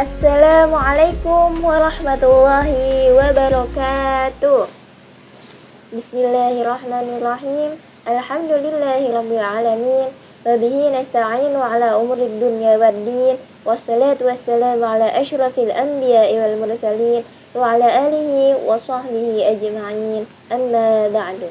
Assalamualaikum warahmatullahi wabarakatuh. Bismillahirrahmanirrahim. Alhamdulillahirabbil alamin. Wa bihi nasta'inu ala umurid dunya waddin. Wassalatu wassalamu ala asyrafil anbiya'i wal mursalin wa ala alihi wa sahbihi ajma'in. Amma ba'du.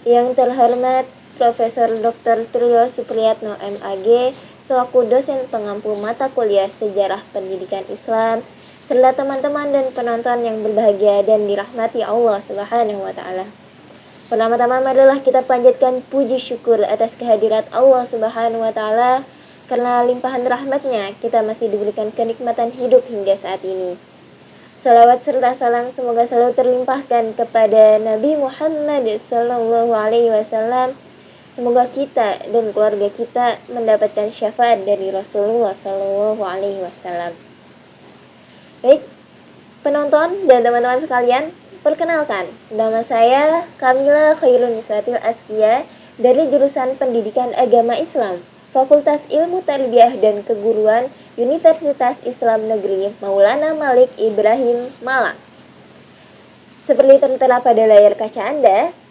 Yang terhormat Profesor Dr. Trio Supriyatno MAG selaku dosen pengampu mata kuliah Sejarah Pendidikan Islam, serta teman-teman dan penonton yang berbahagia dan dirahmati Allah Subhanahu wa taala. Pertama-tama marilah kita panjatkan puji syukur atas kehadirat Allah Subhanahu wa taala karena limpahan rahmatnya kita masih diberikan kenikmatan hidup hingga saat ini. Salawat serta salam semoga selalu terlimpahkan kepada Nabi Muhammad SAW. Semoga kita dan keluarga kita mendapatkan syafaat dari Rasulullah SAW. Baik, penonton dan teman-teman sekalian, perkenalkan, nama saya Kamila Khairun Niswatil Askia dari jurusan Pendidikan Agama Islam, Fakultas Ilmu Tarbiyah dan Keguruan Universitas Islam Negeri Maulana Malik Ibrahim Malang. Seperti tertera pada layar kaca Anda,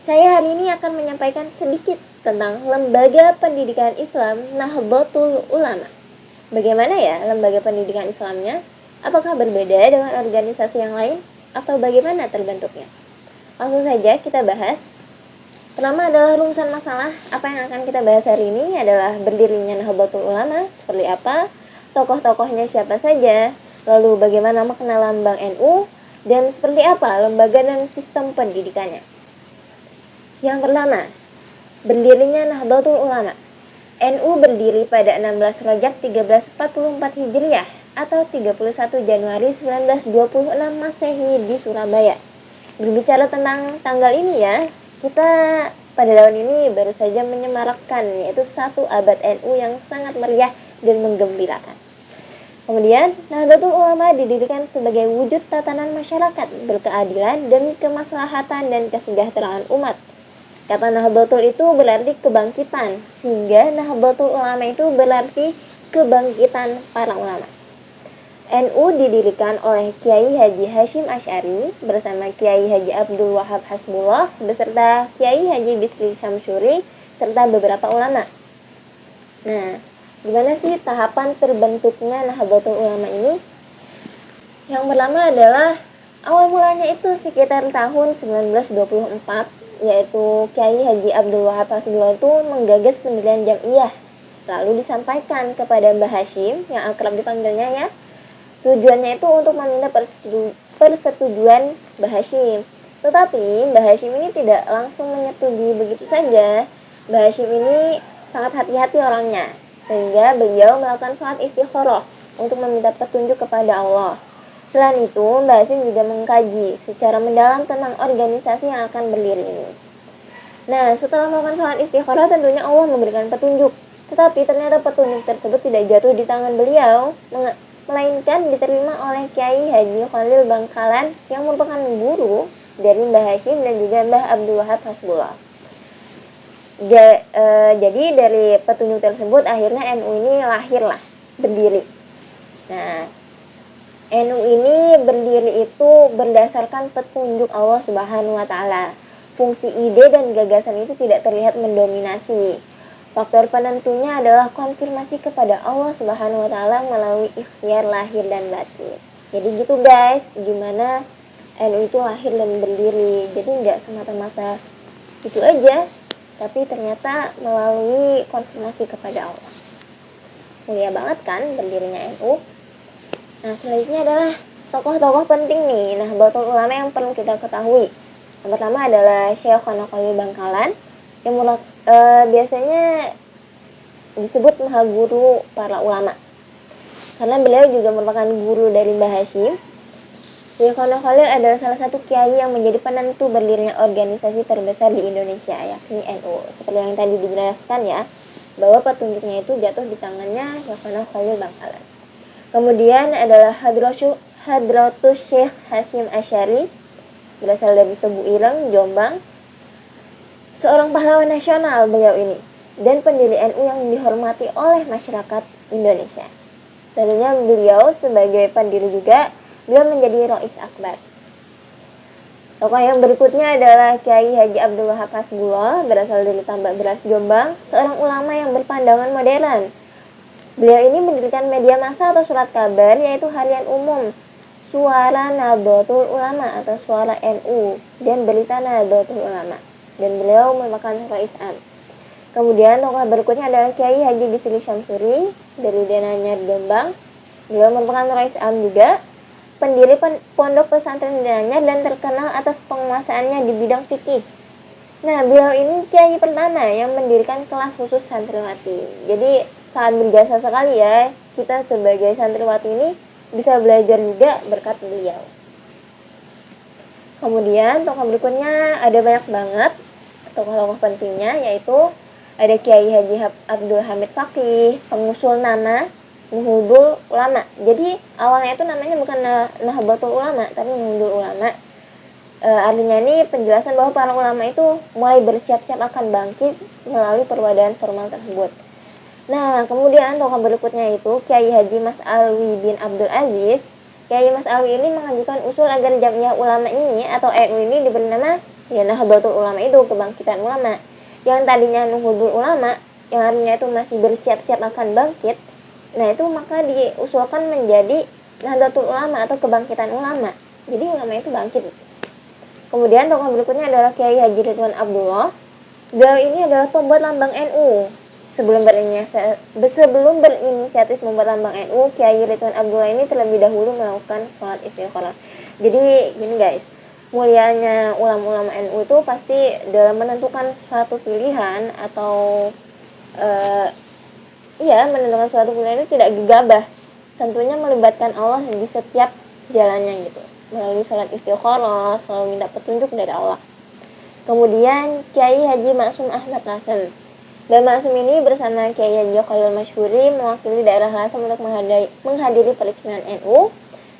saya hari ini akan menyampaikan sedikit tentang Lembaga Pendidikan Islam Nahdlatul Ulama. Bagaimana ya lembaga pendidikan Islamnya? Apakah berbeda dengan organisasi yang lain? Atau bagaimana terbentuknya? Langsung saja kita bahas. Pertama adalah rumusan masalah. Apa yang akan kita bahas hari ini adalah berdirinya Nahdlatul Ulama, seperti apa, tokoh-tokohnya siapa saja, lalu bagaimana makna lambang NU, dan seperti apa lembaga dan sistem pendidikannya. Yang pertama, berdirinya Nahdlatul Ulama. NU berdiri pada 16 Rajab 1344 Hijriah atau 31 Januari 1926 Masehi di Surabaya. Berbicara tentang tanggal ini ya, kita pada tahun ini baru saja menyemarakkan yaitu 1 abad NU yang sangat meriah dan menggembirakan. Kemudian, Nahdlatul Ulama didirikan sebagai wujud tatanan masyarakat berkeadilan demi kemaslahatan dan kesejahteraan umat. Kata Nahdlatul itu berarti kebangkitan, sehingga Nahdlatul Ulama itu berarti kebangkitan para ulama. NU didirikan oleh Kiai Haji Hasyim Asy'ari bersama Kiai Haji Abdul Wahab Hasbullah beserta Kiai Haji Bisri Syamsuri serta beberapa ulama. Nah, gimana sih tahapan terbentuknya Nahdlatul Ulama ini? Yang pertama adalah awal mulanya itu sekitar tahun 1924, yaitu Kiai Haji Abdul Wahab Hasbullah itu menggagas pendirian Jam'iyah, lalu disampaikan kepada Mbah Hasyim yang akrab dipanggilnya ya. Tujuannya itu untuk meminta persetujuan Mbah Hasyim. Tetapi Mbah Hasyim ini tidak langsung menyetujui begitu saja. Mbah Hasyim ini sangat hati-hati orangnya, sehingga beliau melakukan sholat istikharah untuk meminta petunjuk kepada Allah. Selain itu, Mbah Hasyim juga mengkaji secara mendalam tentang organisasi yang akan berdiri ini. Nah, setelah melakukan sholat istikharah tentunya Allah memberikan petunjuk. Tetapi ternyata petunjuk tersebut tidak jatuh di tangan beliau, melainkan diterima oleh Kiai Haji Khalil Bangkalan yang merupakan guru dari Mbah Hasyim dan juga Mbah Abdul Wahab Hasbullah. Jadi dari petunjuk tersebut akhirnya NU ini lahirlah, berdiri. Nah, NU ini berdiri itu berdasarkan petunjuk Allah Subhanahu wa taala. Fungsi ide dan gagasan itu tidak terlihat mendominasi. Faktor penentunya adalah konfirmasi kepada Allah Subhanahu wa taala melalui ikhtiar lahir dan batin. Jadi gitu guys, gimana NU itu lahir dan berdiri. Jadi enggak semata-mata itu aja, tapi ternyata melalui konfirmasi kepada Allah. Mulia banget kan berdirinya NU. Nah, selanjutnya adalah tokoh-tokoh penting nih Nahdlatul Ulama yang perlu kita ketahui. Yang pertama adalah Syekh Khalil Bangkalan yang biasanya disebut maha guru para ulama. Karena beliau juga merupakan guru dari Mbah Hasyim. Syekh Khalil adalah salah satu kiai yang menjadi penentu berdirinya organisasi terbesar di Indonesia, yakni NU. Seperti yang tadi dijelaskan ya, bahwa petunjuknya itu jatuh di tangannya Syekh Khalil Bangkalan. Kemudian adalah Hadratus Syekh Hasyim Asy'ari, berasal dari Tebu Ireng, Jombang. Seorang pahlawan nasional beliau ini, dan pendiri NU yang dihormati oleh masyarakat Indonesia. Tentunya beliau sebagai pendiri juga, beliau menjadi Rais Akbar. Tokoh yang berikutnya adalah Kiai Haji Abdul Wahab Hasbullah, berasal dari Tambak Beras, Jombang, seorang ulama yang berpandangan modern. Beliau ini mendirikan media massa atau surat kabar, yaitu Harian Umum Suara Nahdlatul Ulama atau Suara NU dan Berita Nahdlatul Ulama. Dan beliau merupakan Rais Am. Kemudian tokoh berikutnya adalah Kiai Haji Bisri Syamsuri dari Denanyar, Jombang. Beliau merupakan Rais Am juga, pendiri pondok pesantren Denanyar dan terkenal atas penguasaannya di bidang fikih. Nah, beliau ini kiai pertama yang mendirikan kelas khusus santriwati. Jadi sangat berjasa sekali ya, kita sebagai santriwati ini bisa belajar juga berkat beliau. Kemudian tokoh berikutnya ada banyak banget tokoh-tokoh pentingnya, yaitu ada Kiai Haji Abdul Hamid Fakih, pengusul nama Nuhudul Ulama. Jadi awalnya itu namanya bukan Nahdlatul Ulama, tapi Nuhudul Ulama. Artinya ini penjelasan bahwa para ulama itu mulai bersiap-siap akan bangkit melalui perwakilan formal tersebut. Nah, kemudian tokoh berikutnya itu Kiai Haji Mas Alwi bin Abdul Aziz. Kiai Mas Alwi ini mengajukan usul agar Jamiah Ulama ini atau NU ini diberi nama ya Nahdlatul Ulama, itu kebangkitan ulama. Yang tadinya Nuhudul Ulama, yang artinya itu masih bersiap-siap akan bangkit. Nah, itu maka diusulkan menjadi Nahdlatul Ulama atau kebangkitan ulama. Jadi ulama itu bangkit. Kemudian tokoh berikutnya adalah Kiai Haji Ridwan Abdullah. Beliau ini adalah pembuat lambang NU. Sebelum berinisiatif membuat lambang NU, Kiai Ridwan Abdullah ini terlebih dahulu melakukan sholat istikharah. Jadi gini guys, mulianya ulama-ulama NU itu pasti dalam menentukan suatu pilihan atau menentukan suatu pilihan itu tidak gegabah. Tentunya melibatkan Allah di setiap jalannya gitu. Melalui sholat istikharah, selalu minta petunjuk dari Allah. Kemudian Kiai Haji Maksum Ahmad Hasan. Dan Maksum ini bersama Kiai Haji Khalil Masyhuri mewakili daerah Lasem untuk menghadiri peresmian NU.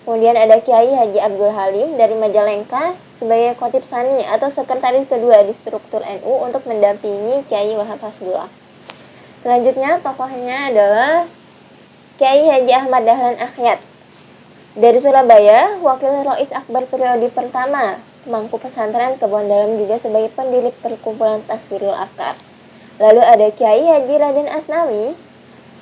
Kemudian ada Kiai Haji Abdul Halim dari Majalengka sebagai Khotib Sani atau sekretaris kedua di struktur NU untuk mendampingi Kiai Wahab Hasbullah. Selanjutnya tokohnya adalah Kiai Haji Ahmad Dahlan Akhyat dari Surabaya, wakil Rais Akbar periode pertama Mangku Pesantren Kebon Dalam, juga sebagai pendiri perkumpulan Taswirul Afkar. Lalu ada Kiai Haji Raden Asnawi.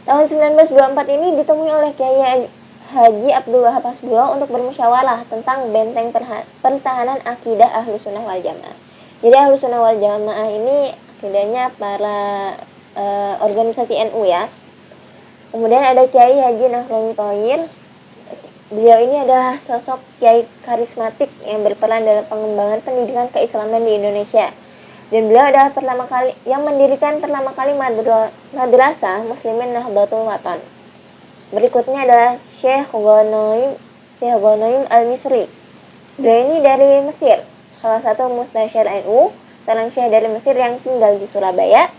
Tahun 1924 ini ditemui oleh Kiai Haji Abdul Wahab Hasbullah untuk bermusyawarah tentang benteng pertahanan akidah Ahlussunnah wal Jamaah. Jadi Ahlussunnah wal Jamaah ini akidahnya para organisasi NU ya. Kemudian ada Kiai Haji Nahrul Thohir. Beliau ini adalah sosok kiai karismatik yang berperan dalam pengembangan pendidikan keislaman di Indonesia. Dan beliau adalah mendirikan pertama kali madrasah Muslimin Nahdlatul Watan. Berikutnya adalah Syekh Ghanaim Al-Misri. Beliau ini dari Mesir, salah satu mustasyar NU, seorang syekh dari Mesir yang tinggal di Surabaya.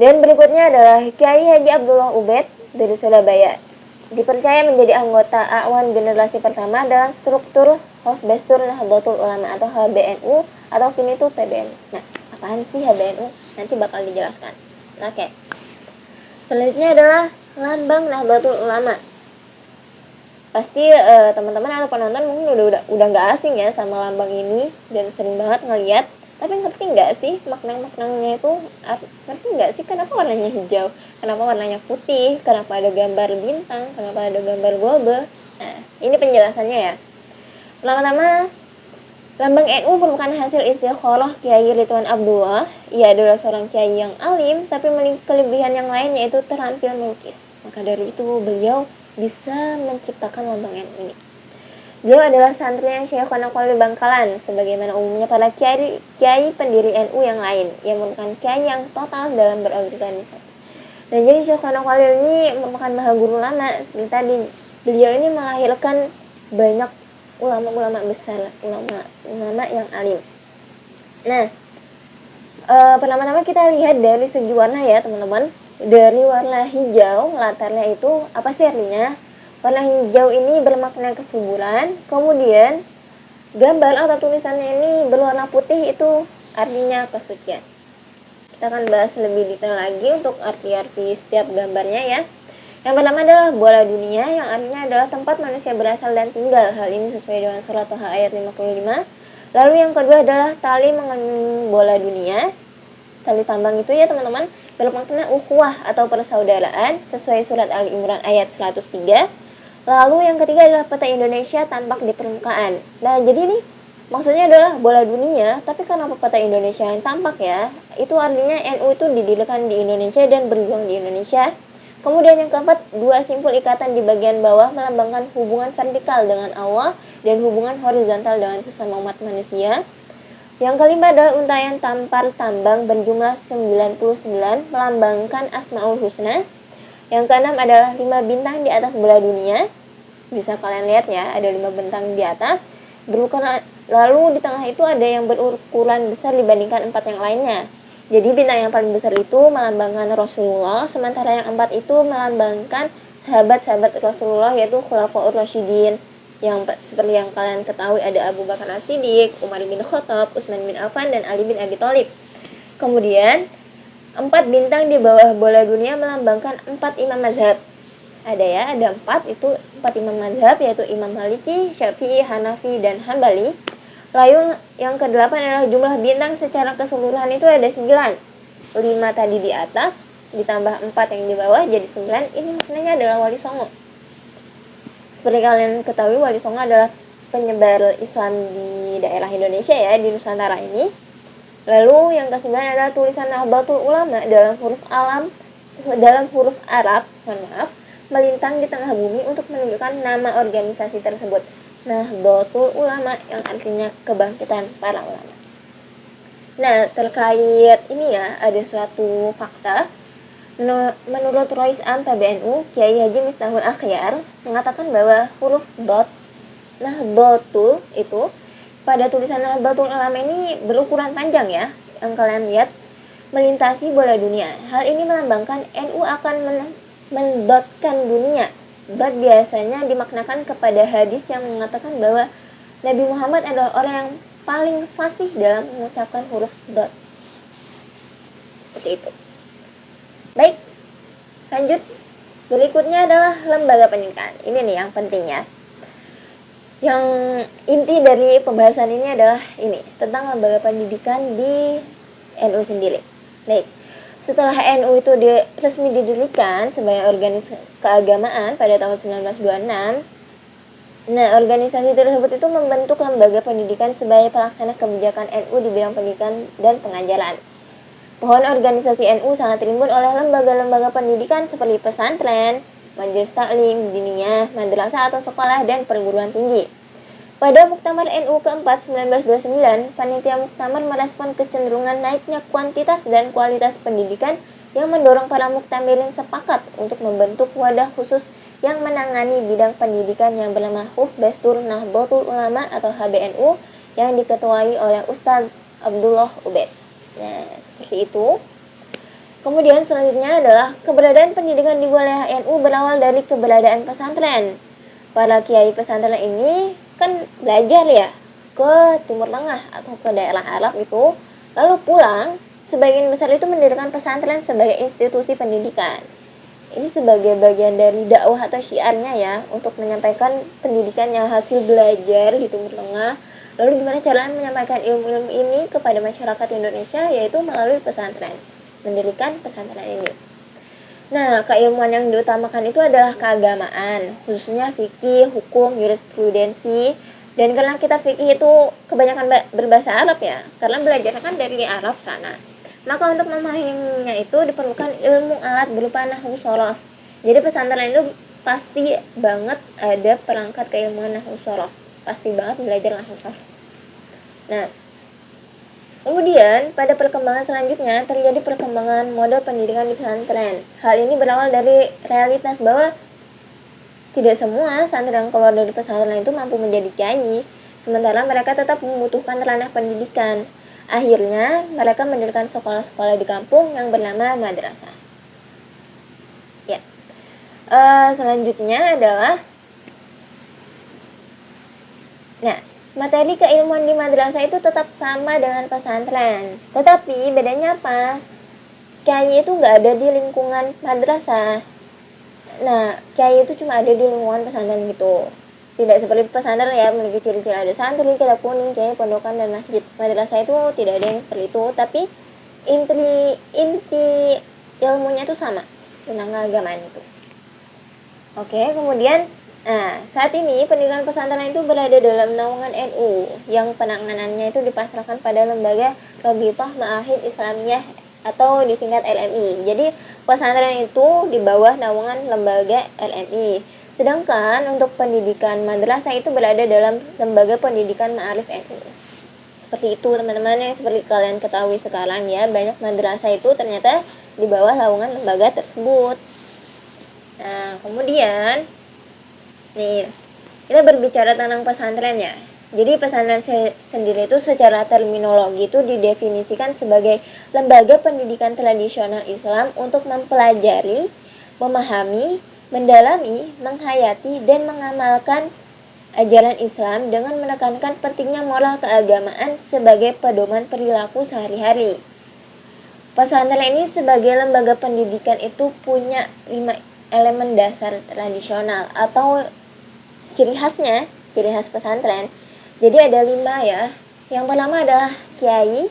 Dan berikutnya adalah Kiai Haji Abdullah Ubed dari Surabaya. Dipercaya menjadi anggota Awan generasi pertama dalam struktur Hizbut Nahdlatul Ulama atau HBNU atau kini itu PBNU. Nah, apaan sih HBNU? Nanti bakal dijelaskan. Oke. Selanjutnya adalah lambang Nahdlatul Ulama. Pasti teman-teman atau penonton mungkin udah nggak asing ya sama lambang ini dan sering banget ngeliat. Tapi ngerti nggak sih makna-maknanya itu? Ngerti nggak sih kenapa warnanya hijau? Kenapa warnanya putih? Kenapa ada gambar bintang? Kenapa ada gambar globe? Nah, ini penjelasannya ya. Pertama-tama, lambang NU merupakan hasil istikharah Kiai Ridwan Abdullah. Ia adalah seorang kiai yang alim, tapi memiliki kelebihan yang lain, yaitu terampil melukis. Maka dari itu beliau bisa menciptakan lambang NU ini. Beliau adalah santri yang Syekhona Khalil Bangkalan, sebagaimana umumnya para kiai pendiri NU yang lain, yang merupakan kiai yang total dalam berorganisasi. Dan jadi Syekhona Khalil ini merupakan mahaguru ulama. Seperti tadi, beliau ini melahirkan banyak ulama-ulama besar, ulama yang alim. Nah, pertama-tama kita lihat dari segi warna ya teman-teman. Dari warna hijau, latarnya itu apa sih artinya? Warna hijau ini bermakna kesuburan. Kemudian gambar atau tulisannya ini berwarna putih, itu artinya kesucian. Kita akan bahas lebih detail lagi untuk arti-arti setiap gambarnya ya. Yang pertama adalah bola dunia, yang artinya adalah tempat manusia berasal dan tinggal. Hal ini sesuai dengan surat Toha ayat 55. Lalu yang kedua adalah tali mengandung bola dunia. Tali tambang itu ya teman-teman, bermakna ukhuwah atau persaudaraan sesuai surat Ali Imran ayat 103. Lalu yang ketiga adalah peta Indonesia tampak di permukaan. Nah, jadi nih maksudnya adalah bola dunia, tapi kenapa peta Indonesia yang tampak ya? Itu artinya NU itu didirikan di Indonesia dan berjuang di Indonesia. Kemudian yang keempat, dua simpul ikatan di bagian bawah melambangkan hubungan vertikal dengan Allah dan hubungan horizontal dengan sesama umat manusia. Yang kelima adalah untayan tampar tambang berjumlah 99 melambangkan Asmaul Husna. Yang keenam adalah 5 bintang di atas bola dunia. Bisa kalian lihat ya, ada 5 bintang di atas. Lalu di tengah itu ada yang berukuran besar dibandingkan 4 yang lainnya. Jadi bintang yang paling besar itu melambangkan Rasulullah, sementara yang 4 itu melambangkan sahabat-sahabat Rasulullah, yaitu Khulafaur Rasyidin. Yang seperti yang kalian ketahui ada Abu Bakar As-Siddiq, Umar bin Khattab, Utsman bin Affan, dan Ali bin Abi Thalib. Kemudian 4 bintang di bawah bola dunia melambangkan 4 imam mazhab. Ada ya, ada 4, itu 4 imam mazhab, yaitu Imam Maliki, Syafi'i, Hanafi, dan Hambali. Lalu yang ke-8 adalah jumlah bintang secara keseluruhan itu ada 9. 5 tadi di atas, ditambah 4 yang di bawah, jadi 9. Ini maknanya adalah Wali Songo. Seperti kalian ketahui, Wali Songo adalah penyebar Islam di daerah Indonesia ya, di Nusantara ini. Lalu yang ke-9 adalah tulisan Nahdlatul Ulama dalam huruf Arab, melintang di tengah bumi untuk menunjukkan nama organisasi tersebut. Nahdlatul Ulama yang artinya kebangkitan para ulama. Nah, terkait ini ya, ada suatu fakta. Menurut Rois Am PBNU, Kiai Haji Miftahul Akhyar mengatakan bahwa huruf dot Nahdlatul itu pada tulisan Nahdlatul Ulama ini berukuran panjang ya, yang kalian lihat melintasi bola dunia. Hal ini melambangkan NU akan mendotkan dunia. Dot biasanya dimaknakan kepada hadis yang mengatakan bahwa Nabi Muhammad adalah orang yang paling fasih dalam mengucapkan huruf dot. Seperti itu. Baik, lanjut. Berikutnya adalah lembaga pendidikan. Ini nih yang penting ya. Yang inti dari pembahasan ini adalah ini, tentang lembaga pendidikan di NU sendiri. Baik. Setelah NU itu resmi didirikan sebagai organisasi keagamaan pada tahun 1926, nah organisasi tersebut itu membentuk lembaga pendidikan sebagai pelaksana kebijakan NU di bidang pendidikan dan pengajaran. Pohon organisasi NU sangat rimbun oleh lembaga-lembaga pendidikan seperti pesantren, majelis taklim, diniyah, madrasah atau sekolah, dan perguruan tinggi. Pada Muktamar NU keempat 1929, panitia Muktamar merespon kecenderungan naiknya kuantitas dan kualitas pendidikan yang mendorong para muktamirin sepakat untuk membentuk wadah khusus yang menangani bidang pendidikan yang bernama Hufdastur Nahdlatul Ulama atau HBNU yang diketuai oleh Ustaz Abdullah Ubaid. Nah, seperti itu. Kemudian selanjutnya adalah keberadaan pendidikan di wilayah NU berawal dari keberadaan pesantren. Para kiai pesantren ini kan belajar ya ke Timur Tengah atau ke daerah Arab itu, lalu pulang, sebagian besar itu mendirikan pesantren sebagai institusi pendidikan. Ini sebagai bagian dari dakwah atau syiarnya ya, untuk menyampaikan pendidikan yang hasil belajar di Timur Tengah. Lalu gimana cara menyampaikan ilmu-ilmu ini kepada masyarakat Indonesia, yaitu melalui pesantren, mendirikan pesantren ini. Nah, keilmuan yang diutamakan itu adalah keagamaan, khususnya fikih, hukum, jurisprudensi. Dan karena kita fikih itu kebanyakan berbahasa Arab ya, karena belajarnya kan dari Arab sana. Maka untuk memahaminya itu diperlukan ilmu alat berupa nahwu shorof. Jadi pesantren itu pasti banget ada perangkat keilmuan nahwu shorof. Pasti banget belajar nahwu shorof. Nah, kemudian, pada perkembangan selanjutnya, terjadi perkembangan model pendidikan di pesantren. Hal ini berawal dari realitas bahwa tidak semua santri yang keluar dari pesantren itu mampu menjadi kiai, sementara mereka tetap membutuhkan ranah pendidikan. Akhirnya, mereka mendirikan sekolah-sekolah di kampung yang bernama madrasah. Ya. Selanjutnya adalah, materi keilmuan di madrasah itu tetap sama dengan pesantren. Tetapi bedanya apa? Kiai itu nggak ada di lingkungan madrasah. Nah, kiai itu cuma ada di lingkungan pesantren gitu. Tidak seperti pesantren ya memiliki ciri-ciri ada santri, kitab kuning, kiai, pondokan, dan masjid. Madrasah itu tidak ada yang seperti itu, tapi inti ilmunya itu sama tentang keagamaan itu. Oke, kemudian saat ini pendidikan pesantren itu berada dalam naungan NU yang penanganannya itu dipasrahkan pada lembaga Rabithah Ma'ahid Islamiyah atau disingkat LMI. Jadi pesantren itu di bawah naungan lembaga LMI. Sedangkan untuk pendidikan madrasah itu berada dalam lembaga pendidikan Ma'arif NU. Seperti itu teman-teman, yang seperti kalian ketahui sekarang ya, banyak madrasah itu ternyata di bawah naungan lembaga tersebut. Nah, kemudian nih, kita berbicara tentang pesantren ya. Jadi pesantren sendiri itu secara terminologi itu didefinisikan sebagai lembaga pendidikan tradisional Islam untuk mempelajari, memahami, mendalami, menghayati, dan mengamalkan ajaran Islam dengan menekankan pentingnya moral keagamaan sebagai pedoman perilaku sehari-hari. Pesantren ini sebagai lembaga pendidikan itu punya 5 elemen dasar tradisional atau ciri khas pesantren. Jadi ada 5 ya. Yang pertama adalah kiai,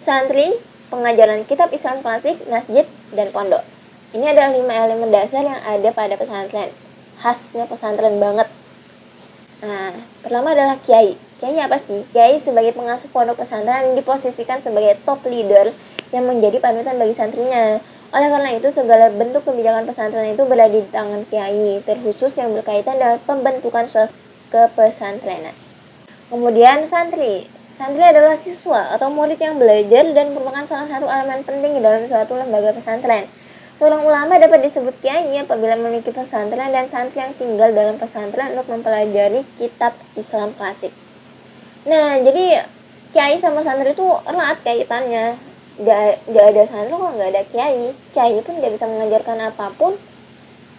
santri, pengajaran kitab Islam klasik, masjid, dan pondok. Ini adalah 5 elemen dasar yang ada pada pesantren. Khasnya pesantren banget. Nah, pertama adalah kiai. Kiai apa sih? Kiai sebagai pengasuh pondok pesantren diposisikan sebagai top leader yang menjadi panutan bagi santrinya. Oleh karena itu, segala bentuk kebijakan pesantren itu berada di tangan kiai, terkhusus yang berkaitan dengan pembentukan suasana kepesantrenan. Kemudian santri. Santri adalah siswa atau murid yang belajar dan merupakan salah satu elemen penting di dalam suatu lembaga pesantren. Seorang ulama dapat disebut kiai apabila memiliki pesantren dan santri yang tinggal dalam pesantren untuk mempelajari kitab Islam klasik. Nah, jadi kiai sama santri itu erat kaitannya. Gak ada santri kalau nggak ada kiai. Kiai pun nggak bisa mengajarkan apapun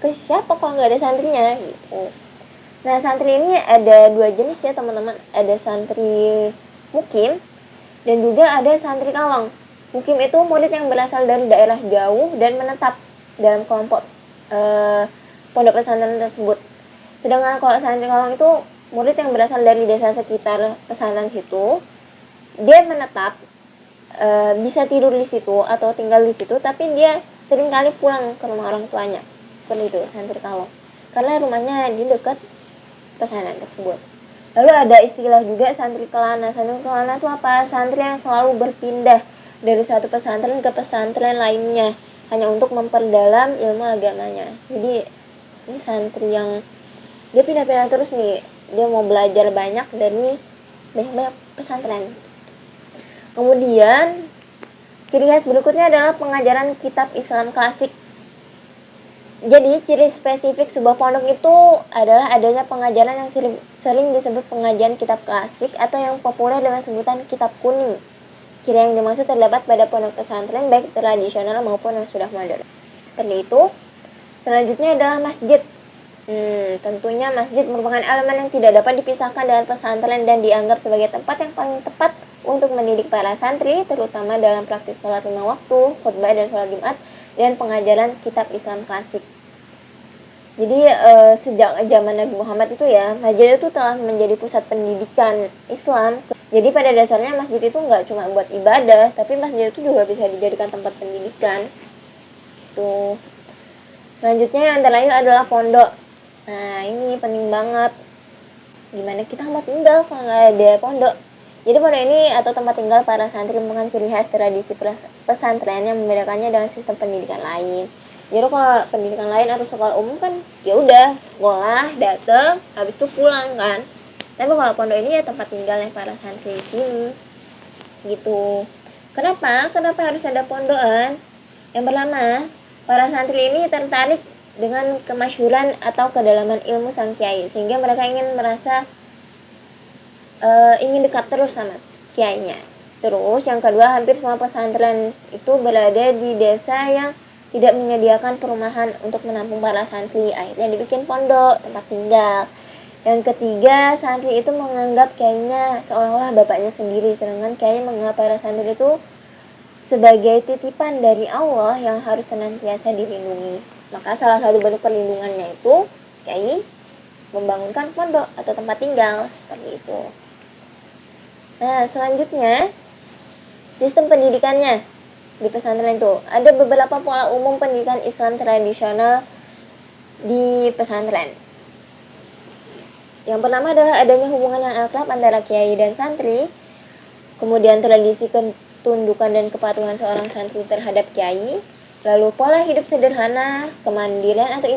ke siapa kalau nggak ada santrinya gitu. Nah, santri ini ada 2 jenis ya teman-teman. Ada santri mukim dan juga ada santri kalong. Mukim itu murid yang berasal dari daerah jauh dan menetap dalam kelompok pondok pesantren tersebut. Sedangkan kalau santri kalong itu murid yang berasal dari desa sekitar pesantren situ, dia menetap, bisa tidur di situ atau tinggal di situ, tapi dia sering kali pulang ke rumah orang tuanya. Seperti itu santri kalong. Karena rumahnya di dekat pesantren tersebut. Lalu ada istilah juga santri kelana. Santri kelana itu apa? Santri yang selalu berpindah dari satu pesantren ke pesantren lainnya hanya untuk memperdalam ilmu agamanya. Jadi ini santri yang dia pindah-pindah terus nih. Dia mau belajar banyak dari banyak pesantren. Kemudian ciri khas berikutnya adalah pengajaran kitab Islam klasik. Jadi ciri spesifik sebuah pondok itu adalah adanya pengajaran yang sering disebut pengajaran kitab klasik atau yang populer dengan sebutan kitab kuning. Ciri yang dimaksud terdapat pada pondok pesantren baik tradisional maupun yang sudah modern. Seperti itu. Selanjutnya adalah masjid. Tentunya masjid merupakan elemen yang tidak dapat dipisahkan dengan pesantren dan dianggap sebagai tempat yang paling tepat untuk mendidik para santri, terutama dalam praktik sholat 5 waktu, khutbah dan sholat Jumat, dan pengajaran kitab Islam klasik. Jadi sejak zaman Nabi Muhammad itu ya, masjid itu telah menjadi pusat pendidikan Islam. Jadi pada dasarnya masjid itu nggak cuma buat ibadah, tapi masjid itu juga bisa dijadikan tempat pendidikan. Tuh. Selanjutnya yang terakhir adalah pondok. Nah, ini penting banget. Gimana kita mau tinggal kalau nggak ada pondok? Jadi pondok ini atau tempat tinggal para santri merupakan ciri khas tradisi pesantren yang membedakannya dengan sistem pendidikan lain. Jadi kalau pendidikan lain atau sekolah umum kan ya udah sekolah, datang, habis itu pulang kan. Tapi kalau pondok ini ya tempat tinggalnya para santri di sini. Gitu. Kenapa? Kenapa harus ada pondokan? Yang pertama, para santri ini tertarik dengan kemasyhuran atau kedalaman ilmu sang kiai, sehingga mereka ingin dekat terus sama kiainya. Terus yang kedua, hampir semua pesantren itu berada di desa yang tidak menyediakan perumahan untuk menampung para santri, akhirnya dibikin pondok, tempat tinggal. Yang ketiga, santri itu menganggap kiainya seolah-olah bapaknya sendiri, sedangkan kiai menganggap para santri itu sebagai titipan dari Allah yang harus senantiasa dilindungi. Maka salah satu bentuk perlindungannya itu kiai membangunkan pondok atau tempat tinggal seperti itu. Nah, selanjutnya sistem pendidikannya di pesantren itu ada beberapa pola umum pendidikan Islam tradisional di pesantren. Yang pertama adalah adanya hubungan yang akrab antara kiai dan santri, kemudian tradisi ketundukan dan kepatuhan seorang santri terhadap kiai, lalu pola hidup sederhana, kemandirian atau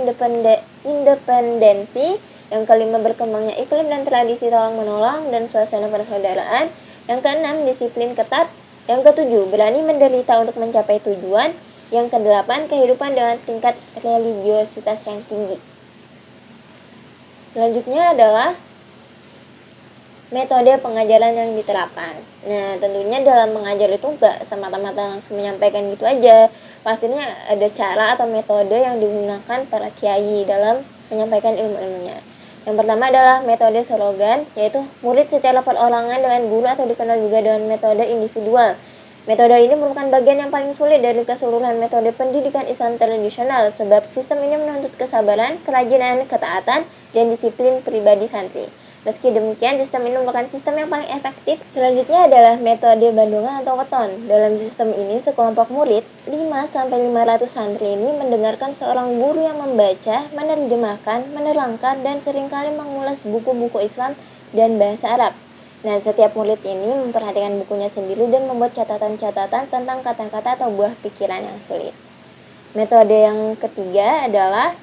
independensi, yang kelima berkembangnya iklim dan tradisi tolong-menolong dan suasana persaudaraan, yang keenam disiplin ketat, yang ketujuh berani menderita untuk mencapai tujuan, yang kedelapan kehidupan dengan tingkat religiositas yang tinggi. Selanjutnya adalah metode pengajaran yang diterapkan. Nah, tentunya dalam mengajar itu nggak semata-mata langsung menyampaikan gitu aja. Pastinya ada cara atau metode yang digunakan para kiai dalam menyampaikan ilmu-ilmunya. Yang pertama adalah metode slogan, yaitu murid secara perorangan dengan guru atau dikenal juga dengan metode individual. Metode ini merupakan bagian yang paling sulit dari keseluruhan metode pendidikan Islam tradisional, sebab sistem ini menuntut kesabaran, kerajinan, ketaatan, dan disiplin pribadi santri. Meski demikian, sistem ini merupakan sistem yang paling efektif. Selanjutnya adalah metode bandungan atau weton. Dalam sistem ini, sekelompok murid, 5-500 santri ini mendengarkan seorang guru yang membaca, menerjemahkan, menerangkan, dan seringkali mengulas buku-buku Islam dan bahasa Arab. Nah, setiap murid ini memperhatikan bukunya sendiri dan membuat catatan-catatan tentang kata-kata atau buah pikiran yang sulit. Metode yang ketiga adalah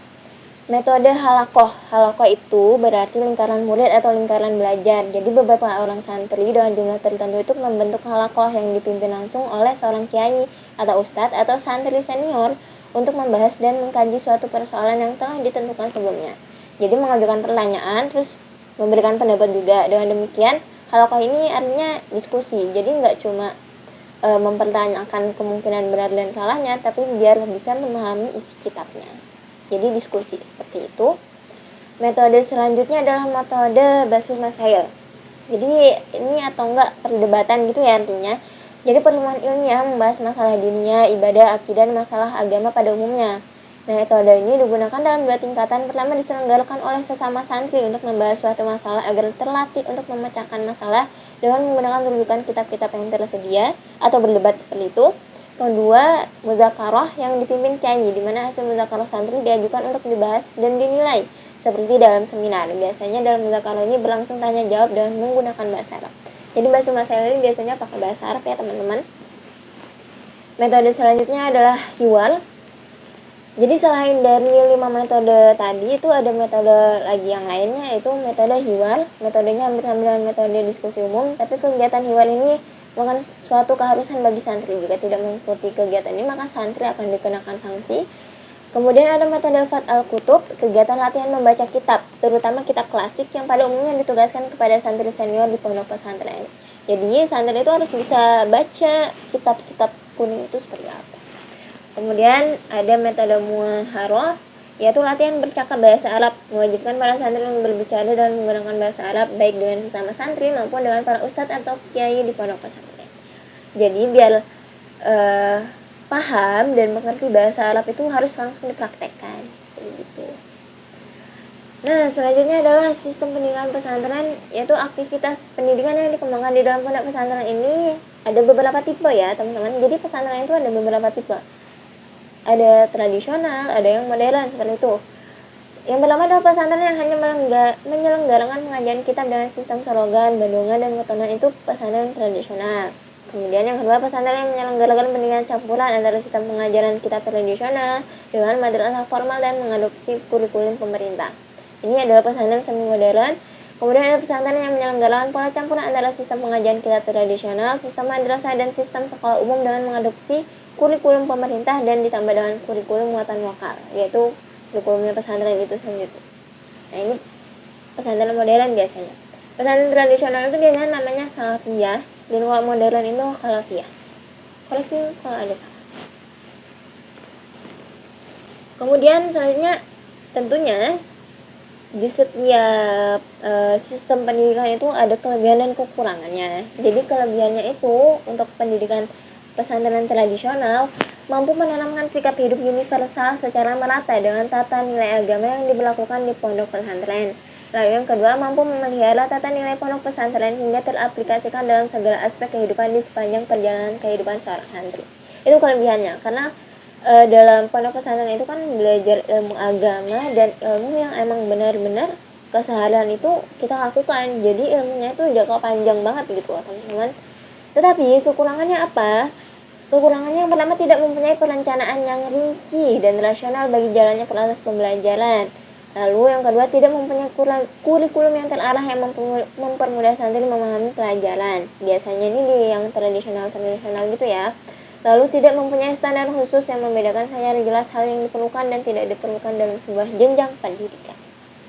metode halakoh. Halakoh itu berarti lingkaran murid atau lingkaran belajar. Jadi beberapa orang santri dengan jumlah tertentu itu membentuk halakoh yang dipimpin langsung oleh seorang kiai atau ustadz atau santri senior untuk membahas dan mengkaji suatu persoalan yang telah ditentukan sebelumnya. Jadi mengajukan pertanyaan, terus memberikan pendapat juga. Dengan demikian, halakoh ini artinya diskusi. Jadi nggak cuma mempertanyakan kemungkinan benar dan salahnya, tapi biar bisa memahami isi kitabnya. Jadi diskusi seperti itu. Metode selanjutnya adalah metode basis masail. Jadi ini atau enggak perdebatan gitu ya artinya. Jadi pertemuan ilmiah membahas masalah dunia, ibadah, akidah, dan masalah agama pada umumnya. Nah, metode ini digunakan dalam dua tingkatan. Pertama diselenggarakan oleh sesama santri untuk membahas suatu masalah agar terlatih untuk memecahkan masalah dengan menggunakan rujukan kitab-kitab yang tersedia atau berdebat seperti itu. Kedua, muzakarah yang dipimpin kiai, di mana hasil muzakarah santri diajukan untuk dibahas dan dinilai seperti dalam seminar. Biasanya dalam muzakarah ini berlangsung tanya jawab dengan menggunakan bahasa Arab. Jadi bahasa masalah ini biasanya pakai bahasa Arab ya teman-teman. Metode selanjutnya adalah hiwar. Jadi selain dari 5 metode tadi, itu ada metode lagi yang lainnya, yaitu metode hiwar. Metodenya hampir sama dengan metode diskusi umum, tapi kegiatan hiwar ini merupakan suatu keharusan bagi santri. Jika tidak mengikuti kegiatan ini, maka santri akan dikenakan sanksi. Kemudian ada metode fat al-kutub, kegiatan latihan membaca kitab, terutama kitab klasik yang pada umumnya ditugaskan kepada santri senior di pondok pesantren. Jadi santri itu harus bisa baca kitab-kitab kuning itu seperti apa. Kemudian ada metode muharoh, yaitu latihan bercakap bahasa Arab, mewajibkan para santri berbicara dan menggunakan bahasa Arab baik dengan sesama santri maupun dengan para ustadz atau kiai di pondok pesantren. Jadi biar paham dan mengerti bahasa Arab itu harus langsung dipraktekkan, begitu. Nah, selanjutnya adalah sistem pendidikan pesantren, yaitu aktivitas pendidikan yang dikembangkan di dalam pondok pesantren ini ada beberapa tipe ya, teman-teman. Jadi pesantren itu ada beberapa tipe. Ada tradisional, ada yang modern seperti itu. Yang pertama adalah pesantren yang hanya menyelenggarakan pengajian kitab dengan sistem slogan, bandungan, dan wetongan, itu pesantren tradisional. Kemudian yang kedua, pesantren yang menyelenggarakan pendidikan campuran antara sistem pengajaran kitab tradisional dengan madrasah formal dan mengadopsi kurikulum pemerintah. Ini adalah pesantren semi modern. Kemudian ada pesantren yang menyelenggarakan pola campuran antara sistem pengajian kitab tradisional, sistem madrasah, dan sistem sekolah umum dengan mengadopsi kurikulum pemerintah dan ditambah dengan kurikulum muatan lokal, yaitu kurikulumnya pesantren itu sendiri. Nah, ini pesantren modern biasanya. Pesantren tradisional itu biasanya namanya salafiyah, dan kalau modern itu khalafiyah. Koreksi kalau ada salah. Kemudian selanjutnya tentunya di setiap sistem pendidikan itu ada kelebihan dan kekurangannya. Jadi kelebihannya itu untuk pendidikan pesantren tradisional mampu menanamkan sikap hidup universal secara merata dengan tata nilai agama yang diberlakukan di pondok pesantren. Lalu yang kedua, mampu memelihara tata nilai pondok pesantren hingga teraplikasikan dalam segala aspek kehidupan di sepanjang perjalanan kehidupan seorang santri. Itu kelebihannya, karena dalam pondok pesantren itu kan belajar ilmu agama dan ilmu yang emang benar-benar keseharian itu kita lakukan. Jadi ilmunya itu jangka panjang banget gitu teman-teman. Tetapi kekurangannya apa? Kekurangannya yang pertama, tidak mempunyai perencanaan yang rinci dan rasional bagi jalannya proses pembelajaran. Lalu yang kedua, tidak mempunyai kurikulum yang terarah yang mempermudah santri memahami pelajaran. Biasanya ini di yang tradisional gitu ya. Lalu tidak mempunyai standar khusus yang membedakan secara jelas hal yang diperlukan dan tidak diperlukan dalam sebuah jenjang pendidikan.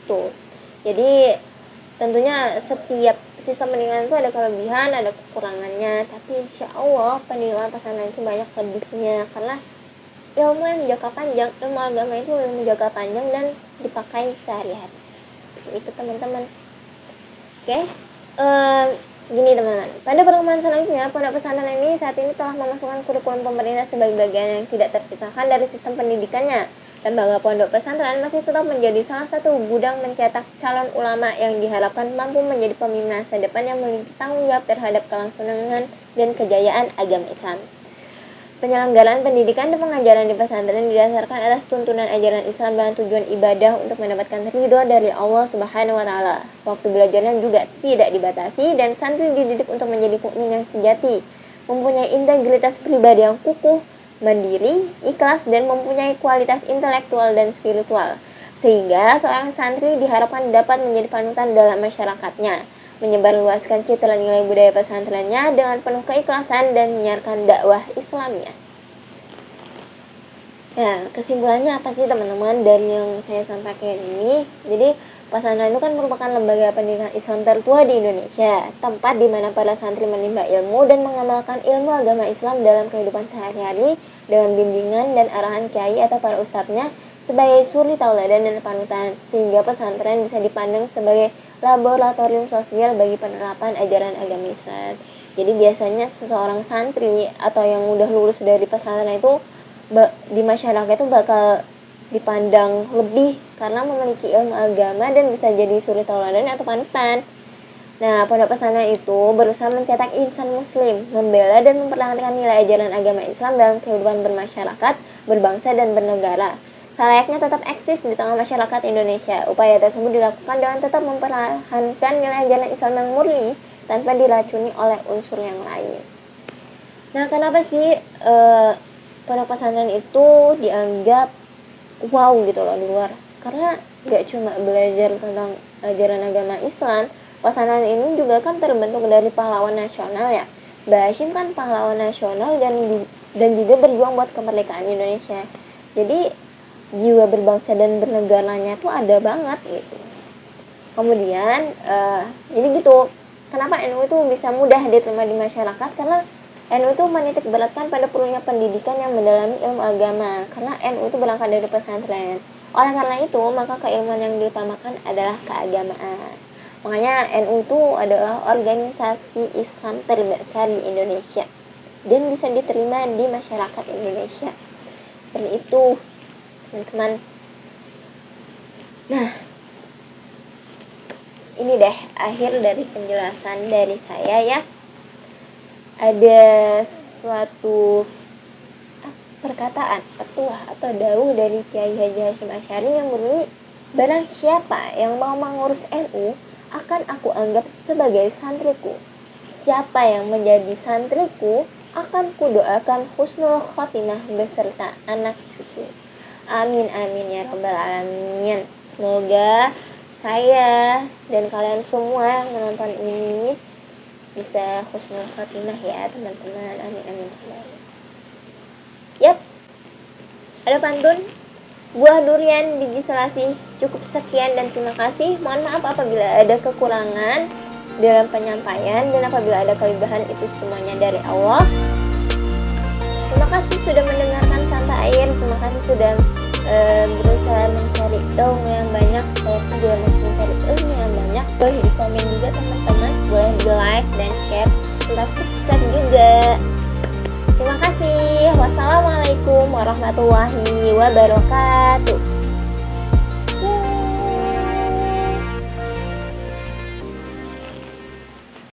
Tuh. Jadi tentunya setiap sistem pendidikan itu ada kelebihan, ada kekurangannya. Tapi insya Allah pendidikan pesantren itu banyak lebihnya, karena ilmu yang jangka panjang, ilmu agama itu ilmu jangka panjang dan dipakai sehari-hari. Itu teman-teman. Oke. Gini teman-teman, pada perkembangan selanjutnya, pondok pesantren ini saat ini telah memasukkan kurikulum pemerintah sebagai bagian yang tidak terpisahkan dari sistem pendidikannya. Lembaga pondok pesantren masih tetap menjadi salah satu gudang mencetak calon ulama yang diharapkan mampu menjadi pemimpin masa depan yang memiliki tanggung jawab terhadap kelangsungan dan kejayaan agama Islam. Penyelenggaraan pendidikan dan pengajaran di pesantren didasarkan atas tuntunan ajaran Islam dengan tujuan ibadah untuk mendapatkan ridho dari Allah Subhanahu wa Ta'ala. Waktu belajarnya juga tidak dibatasi dan santri dididik untuk menjadi mukmin yang sejati, mempunyai integritas pribadi yang kukuh, mandiri, ikhlas, dan mempunyai kualitas intelektual dan spiritual. Sehingga seorang santri diharapkan dapat menjadi panutan dalam masyarakatnya, menyebarluaskan citra nilai budaya pesantrennya dengan penuh keikhlasan dan menyiarkan dakwah Islamiyah. Nah, kesimpulannya apa sih teman-teman dari yang saya sampaikan ini? Jadi, pesantren itu kan merupakan lembaga pendidikan Islam tertua di Indonesia, tempat di mana para santri menimba ilmu dan mengamalkan ilmu agama Islam dalam kehidupan sehari-hari dengan bimbingan dan arahan kiai atau para ustadznya sebagai suri tauladan dan panutan, sehingga pesantren bisa dipandang sebagai laboratorium sosial bagi penerapan ajaran agama Islam. Jadi biasanya seseorang santri atau yang udah lulus dari pesantren itu di masyarakat itu bakal dipandang lebih karena memiliki ilmu agama dan bisa jadi suri tauladan atau panutan. Nah, pondok pesantren itu berusaha mencetak insan muslim, membela dan mempertahankan nilai ajaran agama Islam dalam kehidupan bermasyarakat, berbangsa dan bernegara. Selayaknya tetap eksis di tengah masyarakat Indonesia. Upaya tersebut dilakukan dengan tetap mempertahankan nilai ajaran Islam yang murni tanpa diracuni oleh unsur yang lain. Nah, kenapa sih pondok pesantren itu dianggap wow gitu loh di luar? Karena gak cuma belajar tentang ajaran agama Islam, pesantren ini juga kan terbentuk dari pahlawan nasional ya. Mbah Hashim kan pahlawan nasional dan juga berjuang buat kemerdekaan Indonesia. Jadi jiwa berbangsa dan bernegaranya tuh ada banget gitu. Kemudian jadi gitu, kenapa NU itu bisa mudah diterima di masyarakat? Karena NU itu menitik beratkan pada perlunya pendidikan yang mendalami ilmu agama, karena NU itu berangkat dari pesantren. Oleh karena itu, maka keilmuan yang diutamakan adalah keagamaan. Makanya NU itu adalah organisasi Islam terbesar di Indonesia dan bisa diterima di masyarakat Indonesia. Seperti itu teman-teman. Nah, ini deh akhir dari penjelasan dari saya ya. Ada suatu perkataan petuah atau dawuh dari Kiai Haji Hashim Asy'ari yang berbunyi, barang siapa yang mau mengurus NU akan aku anggap sebagai santriku. Siapa yang menjadi santriku akan kudoakan husnul khotimah beserta anak cucu. Amin amin ya rabbal alamin. Semoga saya dan kalian semua yang menonton ini bisa husnul khotimah ya teman-teman. Amin amin. Yap. Ada pantun. Buah durian biji selasi. Cukup sekian dan terima kasih. Mohon maaf apabila ada kekurangan dalam penyampaian dan apabila ada kelebihan, itu semuanya dari Allah. Terima kasih sudah mendengarkan Santai Air. Terima kasih sudah berusaha mencari ilmu yang banyak. Saya juga masih mencari ilmu yang banyak. Boleh di komen juga teman-teman. Boleh di like dan share. Tetap subscribe juga. Terima kasih. Wassalamualaikum warahmatullahi wabarakatuh.